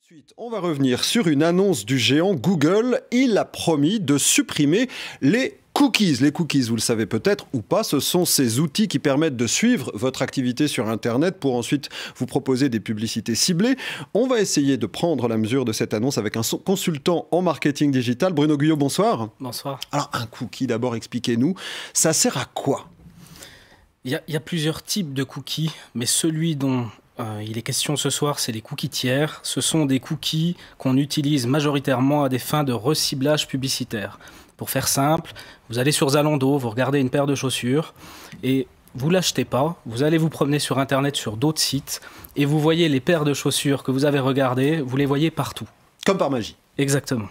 Ensuite, on va revenir sur une annonce du géant Google. Il a promis de supprimer les cookies. Les cookies, vous le savez peut-être ou pas, ce sont ces outils qui permettent de suivre votre activité sur Internet pour ensuite vous proposer des publicités ciblées. On va essayer de prendre la mesure de cette annonce avec un consultant en marketing digital. Bruno Guyot, bonsoir. Bonsoir. Alors, un cookie, d'abord, expliquez-nous, ça sert à quoi ? Il y a plusieurs types de cookies, mais celui dont il est question ce soir, c'est les cookies tiers. Ce sont des cookies qu'on utilise majoritairement à des fins de reciblage publicitaire. Pour faire simple, vous allez sur Zalando, vous regardez une paire de chaussures et vous ne l'achetez pas. Vous allez vous promener sur Internet, sur d'autres sites et vous voyez les paires de chaussures que vous avez regardées, vous les voyez partout. Comme par magie. Exactement.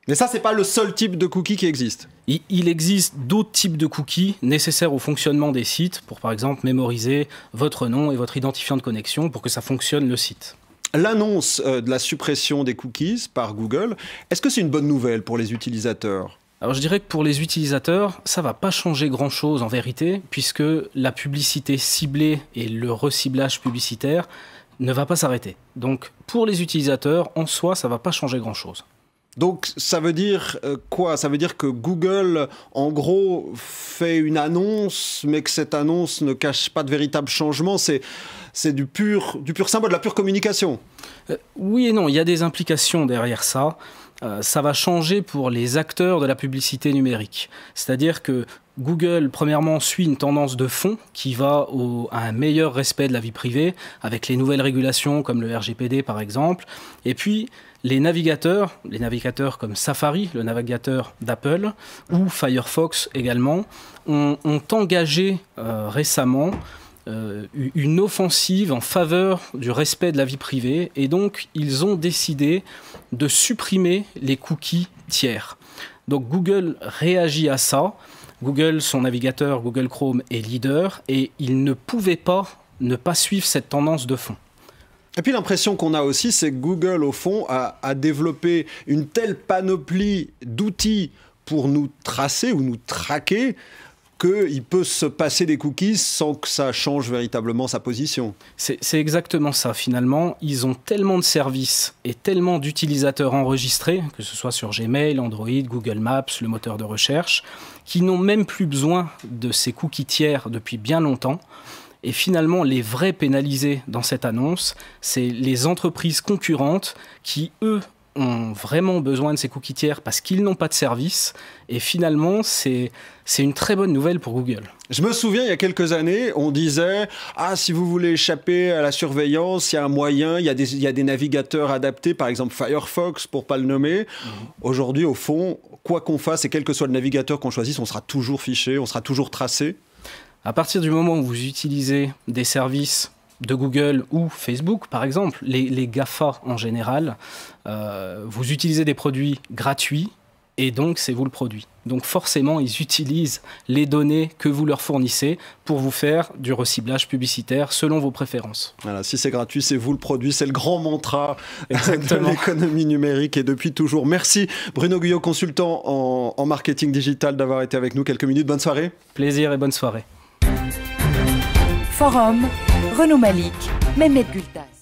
Mais ça, c'est pas le seul type de cookie qui existe. Il existe d'autres types de cookies nécessaires au fonctionnement des sites pour, par exemple, mémoriser votre nom et votre identifiant de connexion pour que ça fonctionne le site. L'annonce de la suppression des cookies par Google, est-ce que c'est une bonne nouvelle pour les utilisateurs ? Alors je dirais que pour les utilisateurs, ça ne va pas changer grand-chose en vérité, puisque la publicité ciblée et le reciblage publicitaire ne va pas s'arrêter. Donc pour les utilisateurs, en soi, ça ne va pas changer grand-chose. Donc ça veut dire quoi ? Ça veut dire que Google, en gros, fait une annonce, mais que cette annonce ne cache pas de véritable changement. C'est du pur symbole, de la pure communication. Oui et non, il y a des implications derrière ça. Ça va changer pour les acteurs de la publicité numérique. C'est-à-dire que Google, premièrement, suit une tendance de fond qui va à un meilleur respect de la vie privée, avec les nouvelles régulations comme le RGPD par exemple. Et puis, les navigateurs comme Safari, le navigateur d'Apple, ou Firefox également, ont engagé récemment une offensive en faveur du respect de la vie privée. Et donc, ils ont décidé de supprimer les cookies tiers. Donc, Google réagit à ça. Google, son navigateur, Google Chrome, est leader et il ne pouvait pas ne pas suivre cette tendance de fond. Et puis l'impression qu'on a aussi, c'est que Google, au fond, a développé une telle panoplie d'outils pour nous tracer ou nous traquer qu'il peut se passer des cookies sans que ça change véritablement sa position. C'est exactement ça, finalement. Ils ont tellement de services et tellement d'utilisateurs enregistrés, que ce soit sur Gmail, Android, Google Maps, le moteur de recherche, qui n'ont même plus besoin de ces cookies tiers depuis bien longtemps. Et finalement, les vrais pénalisés dans cette annonce, c'est les entreprises concurrentes qui, eux, ont vraiment besoin de ces cookies tiers parce qu'ils n'ont pas de service. Et finalement, c'est une très bonne nouvelle pour Google. Je me souviens, il y a quelques années, on disait « Ah, si vous voulez échapper à la surveillance, il y a un moyen, il y a des navigateurs adaptés, par exemple Firefox, pour ne pas le nommer. Aujourd'hui, au fond, quoi qu'on fasse et quel que soit le navigateur qu'on choisisse, on sera toujours fiché, on sera toujours tracé. À partir du moment où vous utilisez des services de Google ou Facebook, par exemple, les GAFA en général, vous utilisez des produits gratuits et donc c'est vous le produit. Donc forcément, ils utilisent les données que vous leur fournissez pour vous faire du reciblage publicitaire selon vos préférences. Voilà, si c'est gratuit, c'est vous le produit. C'est le grand mantra de l'économie numérique et depuis toujours. Merci Bruno Guyot, consultant en marketing digital, d'avoir été avec nous quelques minutes. Bonne soirée. Plaisir et bonne soirée. Forum, Renaud Malik, Mehmet Gültaz.